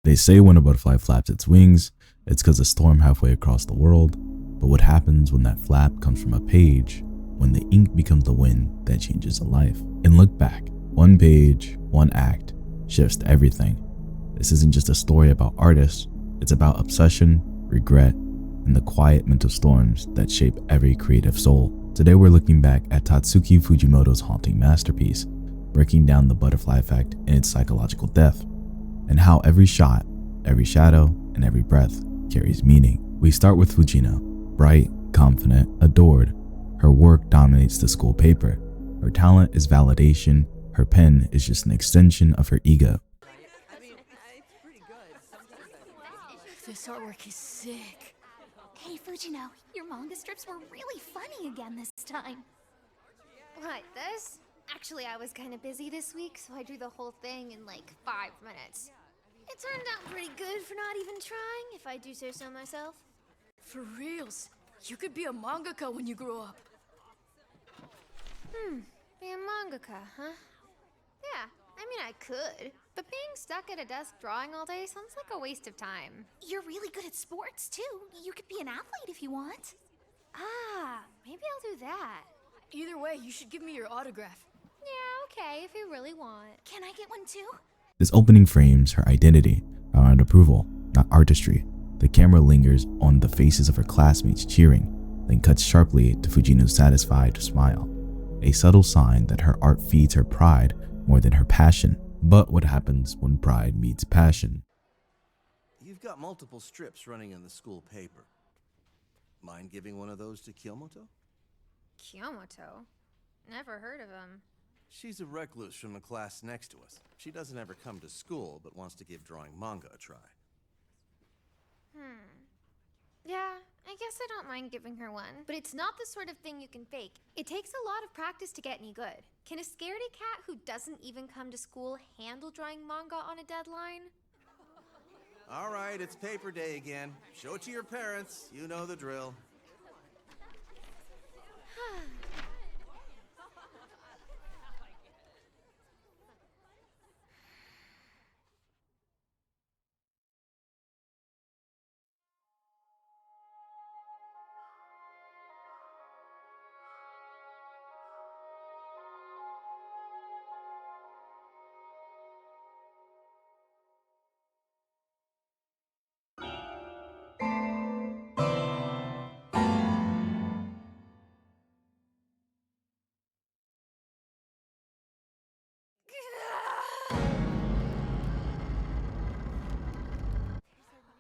They say when a butterfly flaps its wings, it's because a storm halfway across the world, but what happens when that flap comes from a page, when the ink becomes the wind that changes a life? And look back, one page, one act, shifts everything. This isn't just a story about artists, it's about obsession, regret, and the quiet mental storms that shape every creative soul. Today we're looking back at Tatsuki Fujimoto's haunting masterpiece, breaking down the butterfly effect and its psychological depth, and how every shot, every shadow, and every breath carries meaning. We start with Fujino, bright, confident, adored. Her work dominates the school paper. Her talent is validation. Her pen is just an extension of her ego. This artwork is sick. Hey Fujino, your manga strips were really funny again this time. What, this? Actually, I was kind of busy this week, so I drew the whole thing in like 5 minutes. It turned out pretty good for not even trying, if I do say so myself. For reals, you could be a mangaka when you grow up. Be a mangaka, huh? Yeah, I mean I could, but being stuck at a desk drawing all day sounds like a waste of time. You're really good at sports too. You could be an athlete if you want. Ah, maybe I'll do that. Either way, you should give me your autograph. Yeah, okay, if you really want. Can I get one too? This opening frames her identity around approval, not artistry. The camera lingers on the faces of her classmates cheering, then cuts sharply to Fujino's satisfied smile, a subtle sign that her art feeds her pride more than her passion. But what happens when pride meets passion? You've got multiple strips running in the school paper. Mind giving one of those to Kyomoto? Kyomoto? Never heard of him. She's a recluse from the class next to us. She doesn't ever come to school, but wants to give drawing manga a try. Yeah, I guess I don't mind giving her one, but it's not the sort of thing you can fake. It takes a lot of practice to get any good. Can a scaredy cat who doesn't even come to school handle drawing manga on a deadline? All right, it's paper day again. Show it to your parents. You know the drill.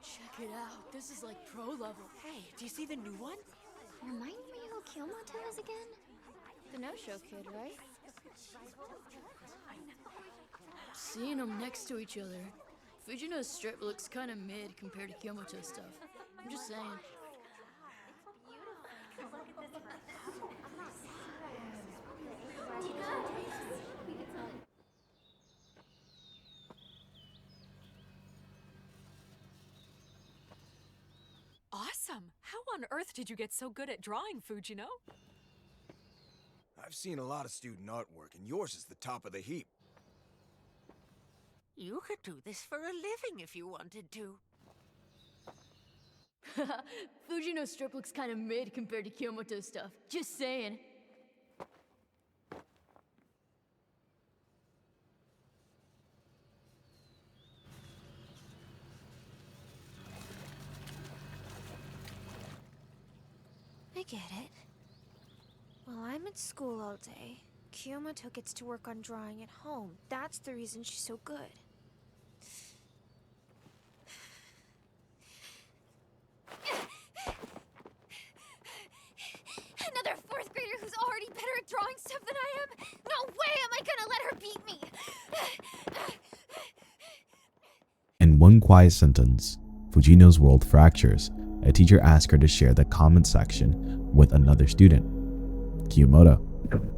Check it out. This is like pro level. Hey, do you see the new one? Remind me who Kyomoto is again? The no-show kid, right? Seeing them next to each other, Fujino's strip looks kind of mid compared to Kyomoto's stuff. I'm just saying. Awesome! How on earth did you get so good at drawing, Fujino? I've seen a lot of student artwork, and yours is the top of the heap. You could do this for a living if you wanted to. Fujino's strip looks kind of mid compared to Kyomoto's stuff. Just saying. I get it. While I'm at school all day, Kyomoto gets to work on drawing at home. That's the reason she's so good. Another 4th grader who's already better at drawing stuff than I am? No way am I gonna let her beat me! In one quiet sentence, Fujino's world fractures. A teacher asks her to share the comment section with another student, Kyomoto,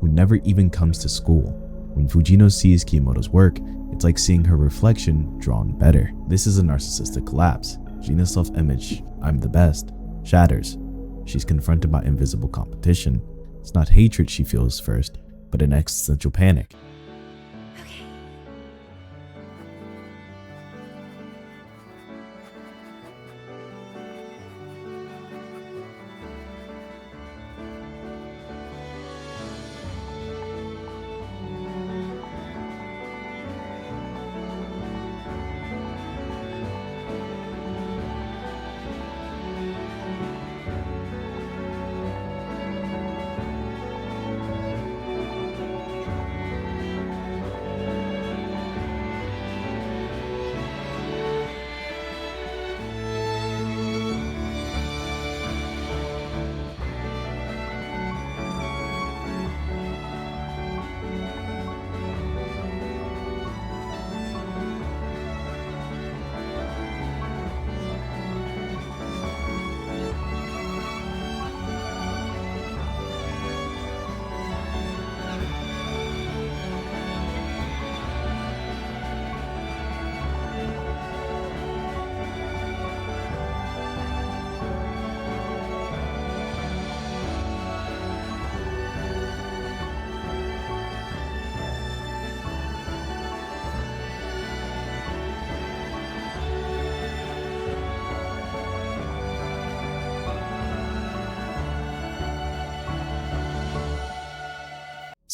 who never even comes to school. When Fujino sees Kyomoto's work, it's like seeing her reflection drawn better. This is a narcissistic collapse. Fujino's self-image, I'm the best, shatters. She's confronted by invisible competition. It's not hatred she feels first, but an existential panic. Okay.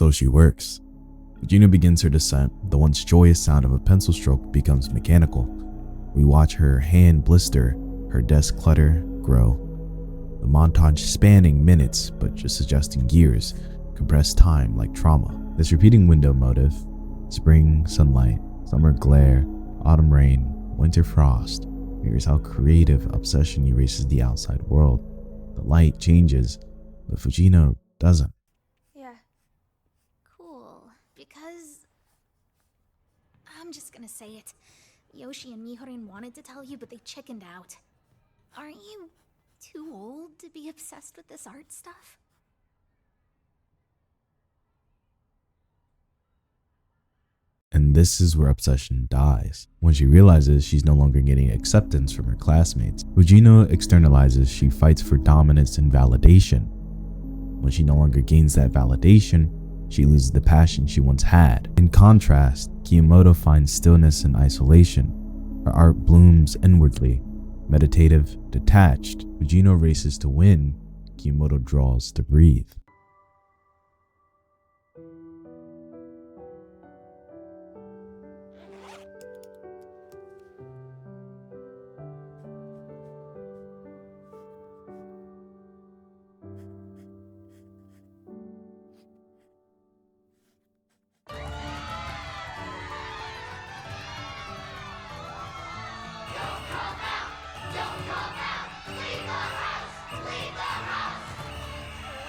So she works. Fujino begins her descent. The once joyous sound of a pencil stroke becomes mechanical. We watch her hand blister, her desk clutter grow. The montage spanning minutes, but just suggesting years, compressed time like trauma. This repeating window motif, spring sunlight, summer glare, autumn rain, winter frost, mirrors how creative obsession erases the outside world. The light changes, but Fujino doesn't. Yeah. Cool. Because I'm just gonna say it. Yoshi and Mihorin wanted to tell you, but they chickened out. Aren't you too old to be obsessed with this art stuff? And this is where obsession dies. When she realizes she's no longer getting acceptance from her classmates, Fujino externalizes. She fights for dominance and validation. When she no longer gains that validation, she loses the passion she once had. In contrast, Kiyomoto finds stillness and isolation. Her art blooms inwardly, meditative, detached. Fujino races to win. Kiyomoto draws to breathe.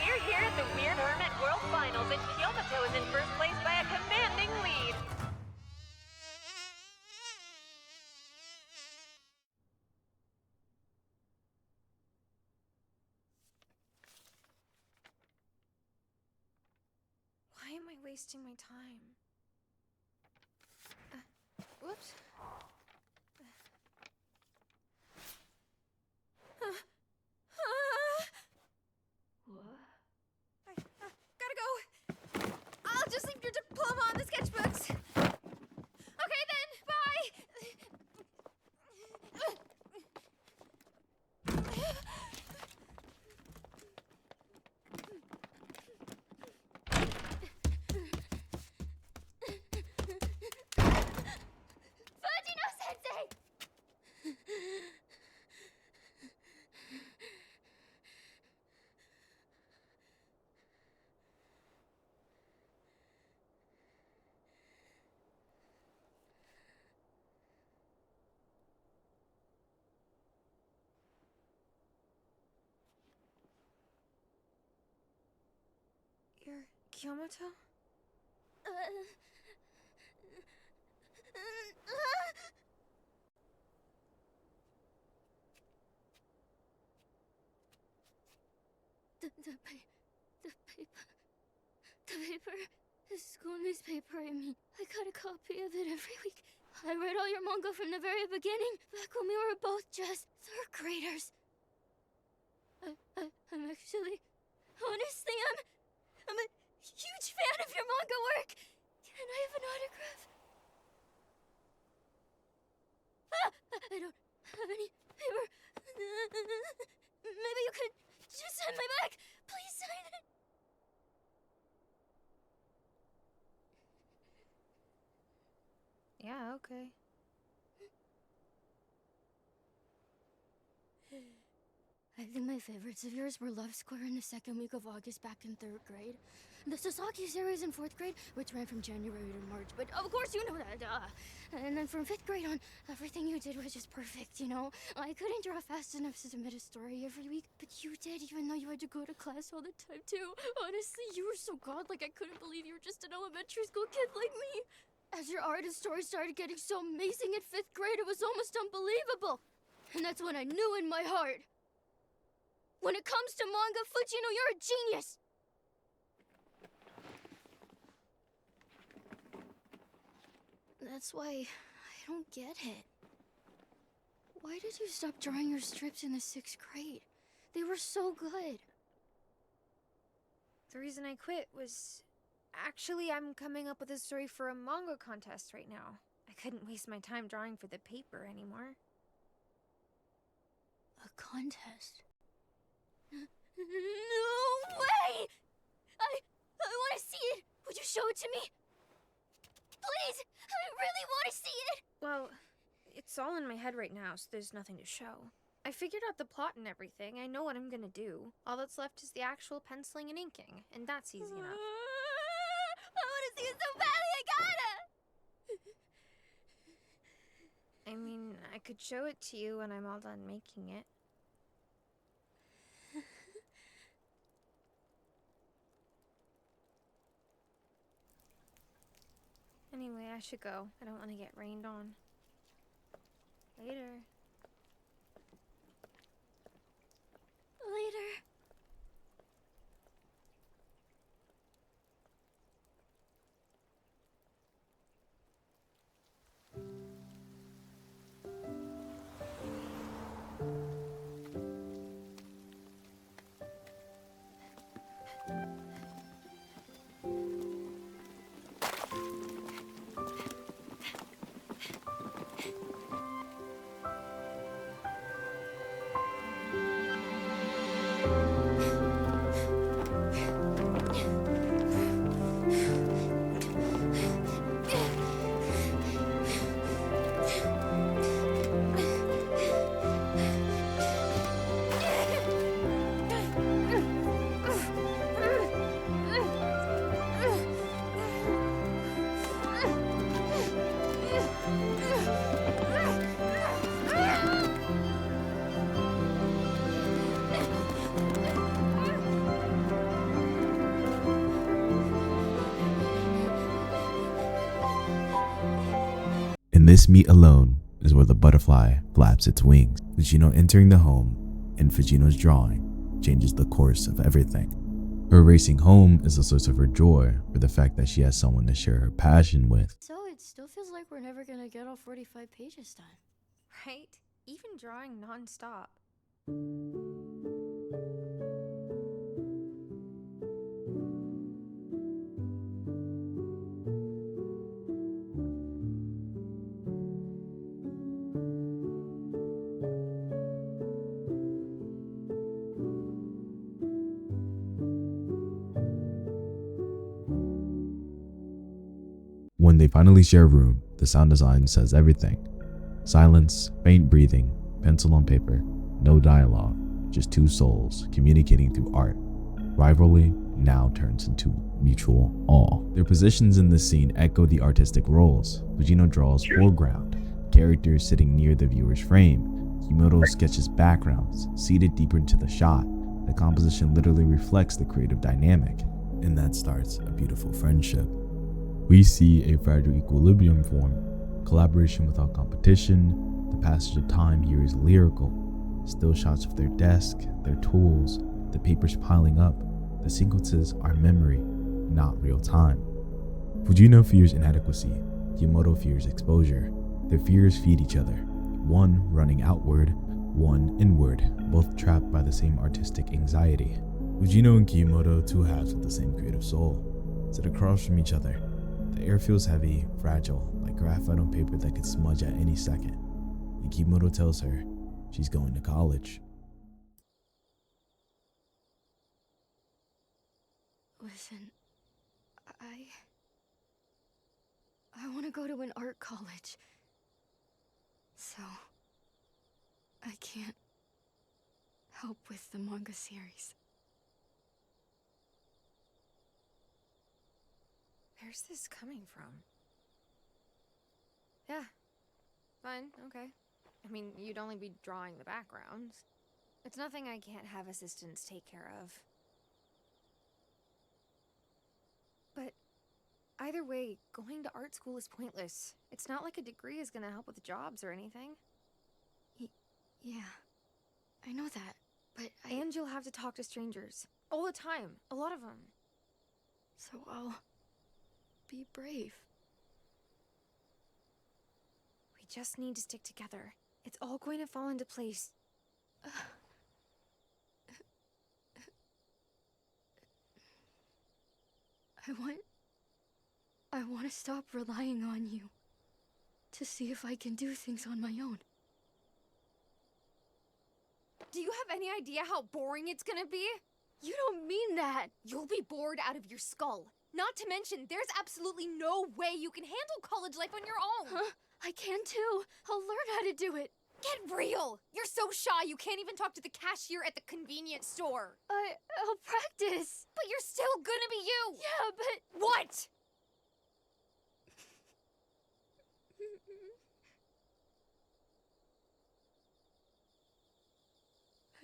We're here at the Weird Hermit World Finals, and Kyomoto is in first place by a commanding lead. Why am I wasting my time? Whoops. Gotta go. I'll just leave your diploma on the sketchbooks. Okay then, bye. Fujino-sensei! You're Kyomoto? The paper, the school newspaper, I mean. I got a copy of it every week. I read all your manga from the very beginning, back when we were both just third graders. I'm actually, honestly, I'm a huge fan of your manga work. Can I have an autograph? I don't have any paper. Maybe you could just send my back. Please sign it. Yeah, okay. I think my favorites of yours were Love Square in the second week of August back in third grade. The Sasaki series in fourth grade, which ran from January to March, but of course you know that, And then from fifth grade on, everything you did was just perfect, you know? I couldn't draw fast enough to submit a story every week, but you did, even though you had to go to class all the time too. Honestly, you were so godlike, I couldn't believe you were just an elementary school kid like me. As your art and story started getting so amazing in fifth grade, it was almost unbelievable. And that's when I knew in my heart, when it comes to manga, Fujino, you're a genius! That's why I don't get it. Why did you stop drawing your strips in the 6th grade? They were so good. The reason I quit was... Actually, I'm coming up with a story for a manga contest right now. I couldn't waste my time drawing for the paper anymore. A contest? No way! I want to see it! Would you show it to me? Please! I really want to see it! Well, it's all in my head right now, so there's nothing to show. I figured out the plot and everything. I know what I'm gonna do. All that's left is the actual penciling and inking, and that's easy enough. I want to see it so badly, I gotta! I mean, I could show it to you when I'm all done making it. Anyway, I should go. I don't want to get rained on. Later. Later. In this meet alone is where the butterfly flaps its wings. Fujino entering the home and Fujino's drawing changes the course of everything. Her racing home is a source of her joy for the fact that she has someone to share her passion with. So it still feels like we're never gonna get all 45 pages done. Right? Even drawing non-stop. When they finally share a room, the sound design says everything. Silence, faint breathing, pencil on paper, no dialogue, just two souls communicating through art. Rivalry now turns into mutual awe. Their positions in this scene echo the artistic roles. Fujino draws foreground, characters sitting near the viewer's frame. Kimoto sketches backgrounds, seated deeper into the shot. The composition literally reflects the creative dynamic, and that starts a beautiful friendship. We see a fragile equilibrium form, collaboration without competition. The passage of time here is lyrical. Still shots of their desk, their tools, the papers piling up. The sequences are memory, not real time. Fujino fears inadequacy. Kimoto fears exposure. Their fears feed each other. One running outward, one inward, both trapped by the same artistic anxiety. Fujino and Kimoto, two halves with the same creative soul, sit across from each other. The air feels heavy, fragile, like graphite on paper that could smudge at any second. And Kimoto tells her she's going to college. Listen, I want to go to an art college. So, I can't help with the manga series. Where's this coming from? Yeah. Fine, okay. I mean, you'd only be drawing the backgrounds. It's nothing I can't have assistants take care of. But either way, going to art school is pointless. It's not like a degree is gonna help with jobs or anything. Yeah, I know that, but And you'll have to talk to strangers. All the time. A lot of them. So I'll be brave. We just need to stick together. It's all going to fall into place. I want to stop relying on you to see if I can do things on my own. Do you have any idea how boring it's gonna be? You don't mean that! You'll be bored out of your skull. Not to mention, there's absolutely no way you can handle college life on your own. Huh? I can too. I'll learn how to do it. Get real! You're so shy you can't even talk to the cashier at the convenience store. I'll practice. But you're still gonna be you! Yeah, but... What?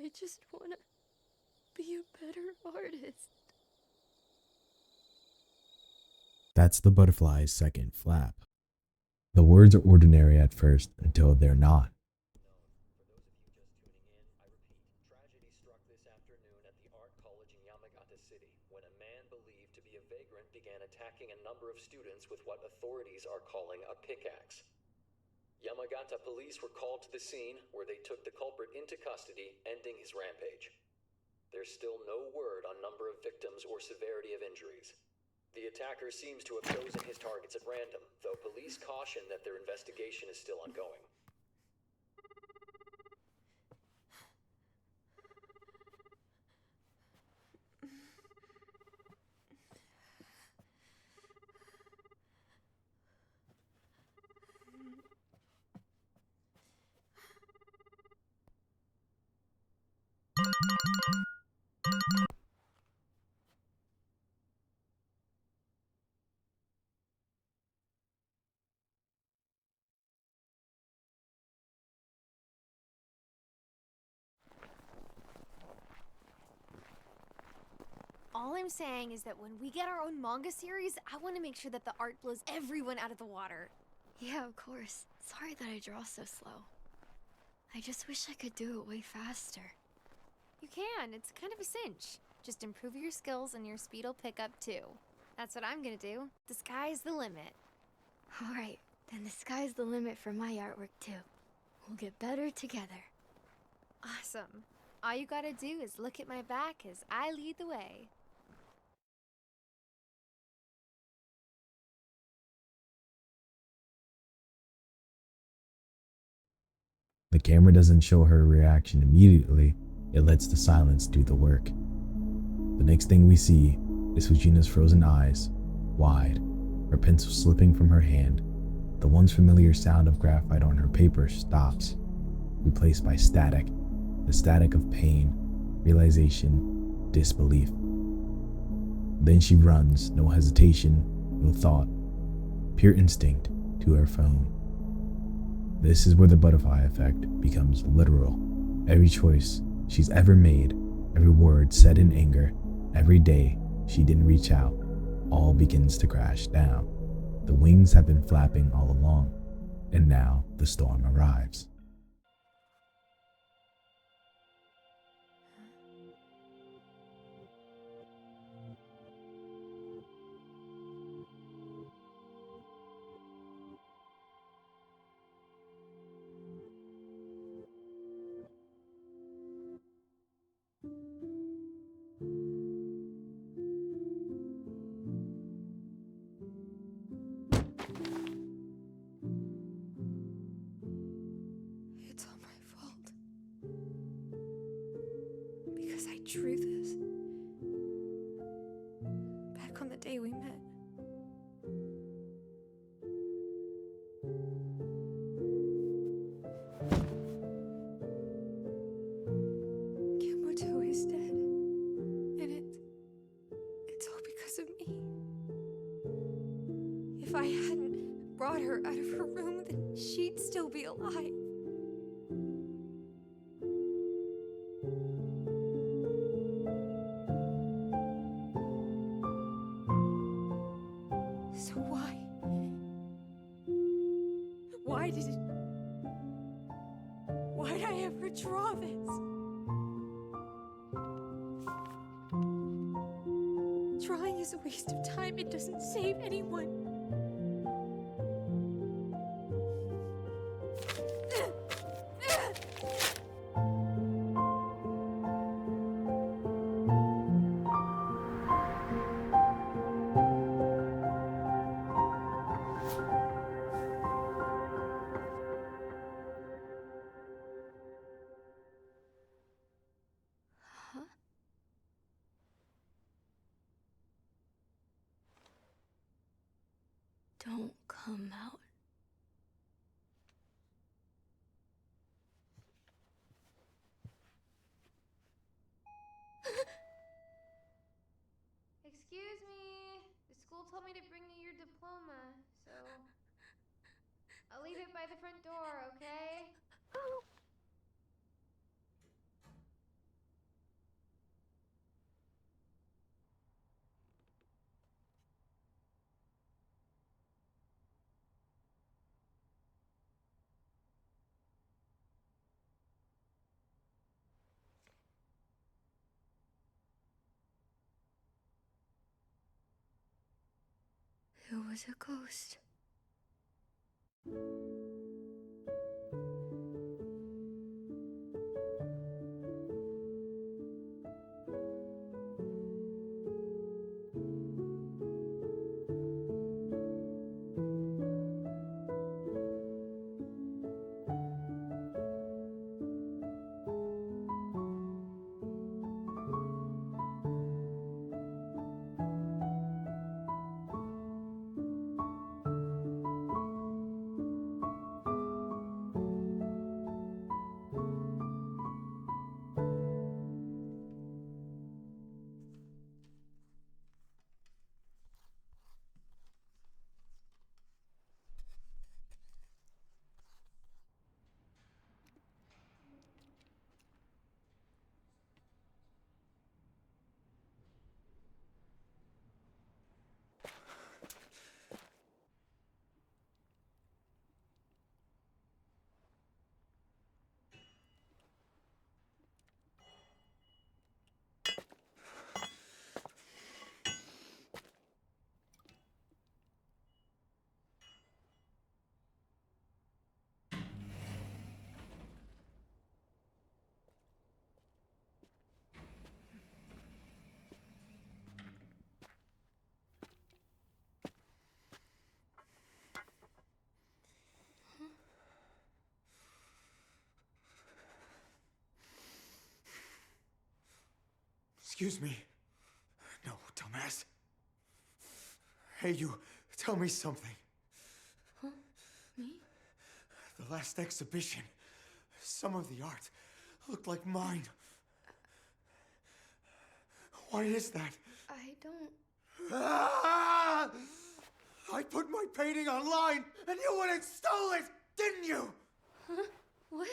I just wanna be a better artist. That's the butterfly's second flap. The words are ordinary at first until they're not. For those of you just tuning in, I repeat, tragedy struck this afternoon at the art college in Yamagata City when a man believed to be a vagrant began attacking a number of students with what authorities are calling a pickaxe. Yamagata police were called to the scene where they took the culprit into custody, ending his rampage. There's still no word on number of victims or severity of injuries. The attacker seems to have chosen his targets at random, though police caution that their investigation is still ongoing. All I'm saying is that when we get our own manga series, I want to make sure that the art blows everyone out of the water. Yeah, of course. Sorry that I draw so slow. I just wish I could do it way faster. You can, it's kind of a cinch. Just improve your skills and your speed will pick up too. That's what I'm gonna do. The sky's the limit. Alright, then the sky's the limit for my artwork too. We'll get better together. Awesome. All you gotta do is look at my back as I lead the way. The camera doesn't show her reaction immediately, it lets the silence do the work. The next thing we see is Fujina's frozen eyes, wide, her pencil slipping from her hand. The once familiar sound of graphite on her paper stops, replaced by static, the static of pain, realization, disbelief. Then she runs, no hesitation, no thought, pure instinct, to her phone. This is where the butterfly effect becomes literal. Every choice she's ever made, every word said in anger, every day she didn't reach out, all begins to crash down. The wings have been flapping all along, and now the storm arrives. It's all my fault. Because I drew this. Back on the day we met. Kimberto is dead. And it's all because of me. If I hadn't brought her out of her room, then she'd still be alive. So why? Why'd I ever draw this? Drawing is a waste of time. It doesn't save anyone. don't come out. Excuse me. The school told me to bring you your diploma, so I'll leave it by the front door, okay? It was a ghost. Excuse me. No, dumbass. Hey, you, tell me something. Huh? Me? The last exhibition, some of the art looked like mine. Why is that? I don't... Ah! I put my painting online, and you went and stole it, didn't you? Huh? What?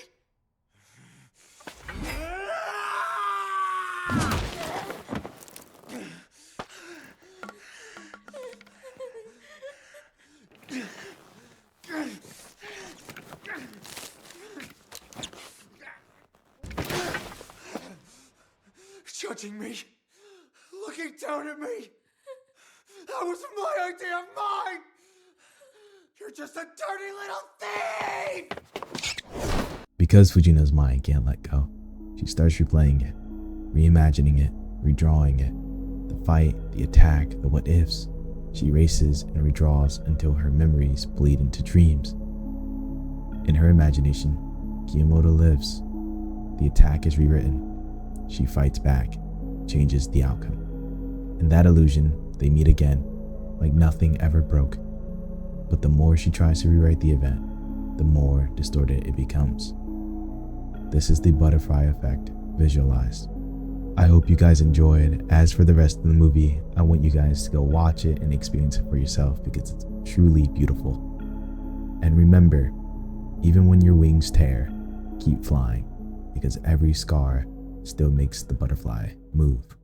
Judging me, looking down at me. That was my idea of mine. You're just a dirty little thief. Because Fujina's mind can't let go, she starts replaying it, reimagining it, redrawing it. The fight, the attack, the what ifs. She erases and redraws until her memories bleed into dreams. In her imagination, Kiyomoto lives. The attack is rewritten. She fights back, changes the outcome. In that illusion, they meet again, like nothing ever broke. But the more she tries to rewrite the event, the more distorted it becomes. This is the butterfly effect visualized. I hope you guys enjoyed. As for the rest of the movie, I want you guys to go watch it and experience it for yourself because it's truly beautiful. And remember, even when your wings tear, keep flying because every scar still makes the butterfly move.